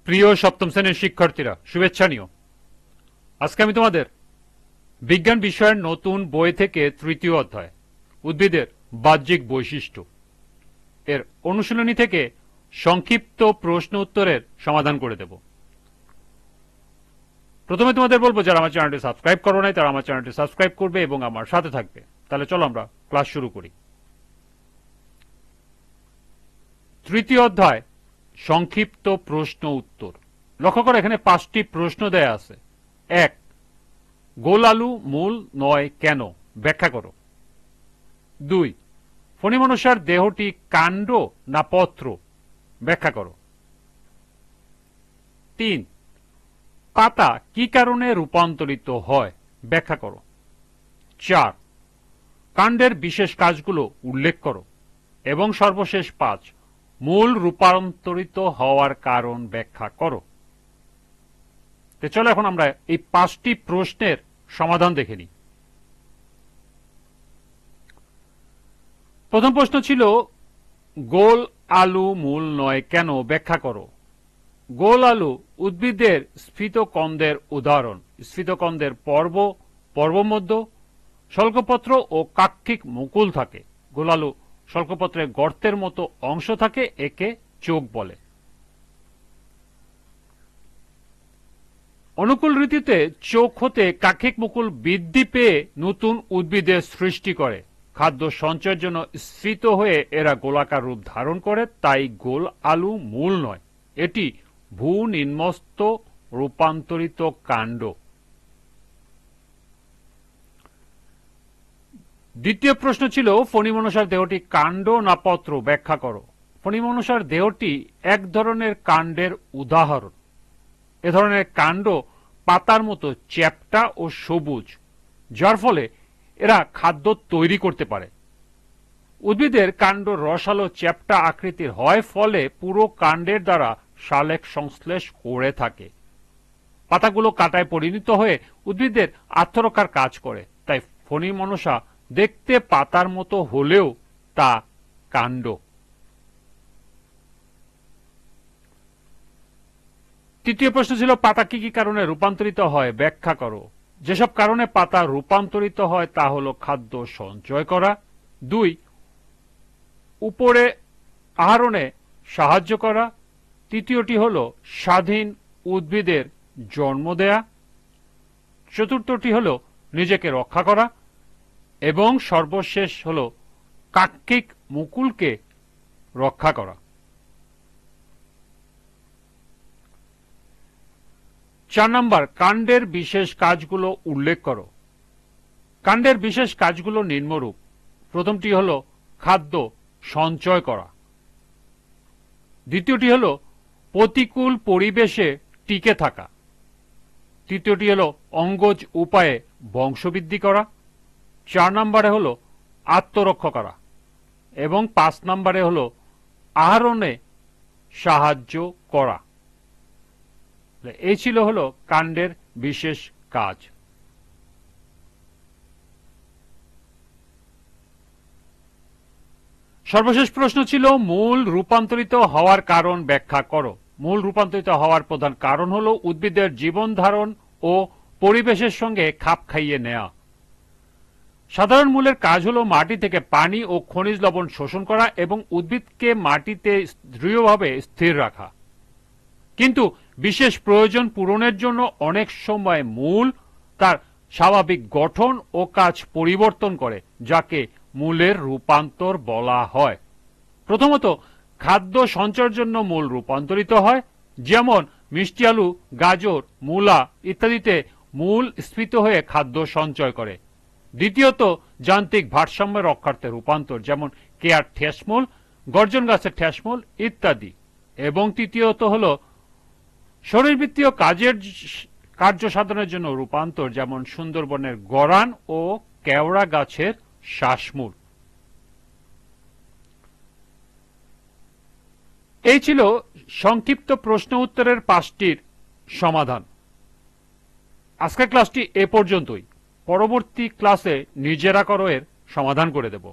প্রিয় সপ্তম শ্রেণীর শিক্ষার্থীরা, শুভেচ্ছা নিও। আজকে আমি তোমাদের বিজ্ঞান বিষয়ের নতুন বই থেকে তৃতীয় অধ্যায় উদ্ভিদের বাহ্যিক বৈশিষ্ট্য এর অনুশীলনী থেকে সংক্ষিপ্ত প্রশ্ন উত্তরের সমাধান করে দেব। প্রথমে তোমাদের বলবো, যারা আমার চ্যানেলটি সাবস্ক্রাইব করো নাই তারা আমার চ্যানেলটি সাবস্ক্রাইব করবে এবং আমার সাথে থাকবে। তাহলে চলো আমরা ক্লাস শুরু করি। তৃতীয় অধ্যায় সংক্ষিপ্ত প্রশ্ন উত্তর। লক্ষ্য করো, এখানে 5টি প্রশ্ন দেয়া আছে। 1. গোল আলু মূল নয় কেন? ব্যাখ্যা করো। 2. ফণিমনসার দেহটি কাণ্ড না পত্র? ব্যাখ্যা করো। 3. পাতা কি কারণে রূপান্তরিত হয়? ব্যাখ্যা করো। 4. কাণ্ডের বিশেষ কাজগুলো উল্লেখ করো। এবং সর্বশেষ 5. মূল রূপান্তরিত হওয়ার কারণ ব্যাখ্যা করো। চলো এখন আমরা এই 5টি প্রশ্নের সমাধান দেখে নিই। প্রথম প্রশ্ন ছিল, গোল আলু মূল নয় কেন? ব্যাখ্যা করো। গোল আলু উদ্ভিদের স্ফীতকন্দের উদাহরণ। স্ফীতকন্দের পর্বমধ্য, স্বল্পপত্র ও কাক্ষিক মুকুল থাকে। গোল আলু স্বল্পপত্রে গর্তের মতো অংশ থাকে, একে চোখ বলে। অনুকূল ঋতুতে চোখ হতে কাক্ষিক মুকুল বৃদ্ধি পেয়ে নতুন উদ্ভিদের সৃষ্টি করে। খাদ্য সঞ্চয়ের জন্য স্ফীত হয়ে এরা গোলাকার রূপ ধারণ করে, তাই গোল আলু মূল নয়, এটি ভূনিম্নস্থ রূপান্তরিত কাণ্ড। দ্বিতীয় প্রশ্ন ছিল, ফণিমনসার দেহটি কাণ্ড না পত্র? ব্যাখ্যা করো। ফণিমনসার দেহটি এক ধরনের কাণ্ডের উদাহরণ। এ ধরনের কাণ্ড পাতার মতো চ্যাপ্টা ও সবুজ, যার ফলে এরা খাদ্য তৈরি করতে পারে। উদ্ভিদের কাণ্ড রসালো চ্যাপ্টা আকৃতির হয়, ফলে পুরো কাণ্ডের দ্বারা সালেক সংশ্লেষ করে থাকে। পাতাগুলো কাঁটায় পরিণত হয়ে উদ্ভিদের আত্মরক্ষার কাজ করে, তাই ফণিমনসা দেখতে পাতার মতো হলেও তা কাণ্ড। তৃতীয় প্রশ্ন ছিল, পাতা কি কি কারণে রূপান্তরিত হয়? ব্যাখ্যা করো। যেসব কারণে পাতা রূপান্তরিত হয় তা হলো খাদ্য সঞ্চয় করা, 2. উপরে আহরণে সাহায্য করা, তৃতীয়টি হলো স্বাধীন উদ্ভিদের জন্ম দেয়া, চতুর্থটি হলো নিজেকে রক্ষা করা এবং সর্বশেষ হলো কাক্ষিক মুকুলকে রক্ষা করা। 4 নম্বর, কাণ্ডের বিশেষ কাজগুলো উল্লেখ করো। কাণ্ডের বিশেষ কাজগুলো নিম্নরূপ। প্রথমটি হলো খাদ্য সঞ্চয় করা, দ্বিতীয়টি হলো প্রতিকূল পরিবেশে টিকে থাকা, তৃতীয়টি হলো অঙ্গজ উপায়ে বংশবৃদ্ধি করা, 4 নম্বরে হলো আত্মরক্ষা করা এবং 5 নম্বরে হলো আহরণে সাহায্য করা। এই ছিল হলো কাণ্ডের বিশেষ কাজ। সর্বশেষ প্রশ্ন ছিল, মূল রূপান্তরিত হওয়ার কারণ ব্যাখ্যা করো। মূল রূপান্তরিত হওয়ার প্রধান কারণ হলো উদ্ভিদের জীবন ধারণ ও পরিবেশের সঙ্গে খাপ খাইয়ে নেওয়া। সাধারণ মূলের কাজ হলো মাটি থেকে পানি ও খনিজ লবণ শোষণ করা এবং উদ্ভিদকে মাটিতে দৃঢ়ভাবে স্থির রাখা। কিন্তু বিশেষ প্রয়োজন পূরণের জন্য অনেক সময় মূল তার স্বাভাবিক গঠন ও কাজ পরিবর্তন করে, যাকে মূলের রূপান্তর বলা হয়। প্রথমত, খাদ্য সঞ্চয়ের জন্য মূল রূপান্তরিত হয়, যেমন মিষ্টি আলু, গাজর, মূলা ইত্যাদিতে মূল স্ফীত হয়ে খাদ্য সঞ্চয় করে। দ্বিতীয়ত, যান্ত্রিক ভারসাম্য রক্ষার্থে রূপান্তর, যেমন কেয়ার ঠেসমূল, গর্জন গাছের ঠেসমূল ইত্যাদি। এবং তৃতীয়ত হল শরীরবৃত্তীয় কার্য সাধনের জন্য রূপান্তর, যেমন সুন্দরবনের গরান ও কেওড়া গাছের শ্বাসমূল। এই ছিল সংক্ষিপ্ত প্রশ্ন উত্তরের 5টির সমাধান। আজকের ক্লাসটি এ পর্যন্তই। পরবর্তী ক্লাসে নিজেরা করো এর সমাধান করে দেব।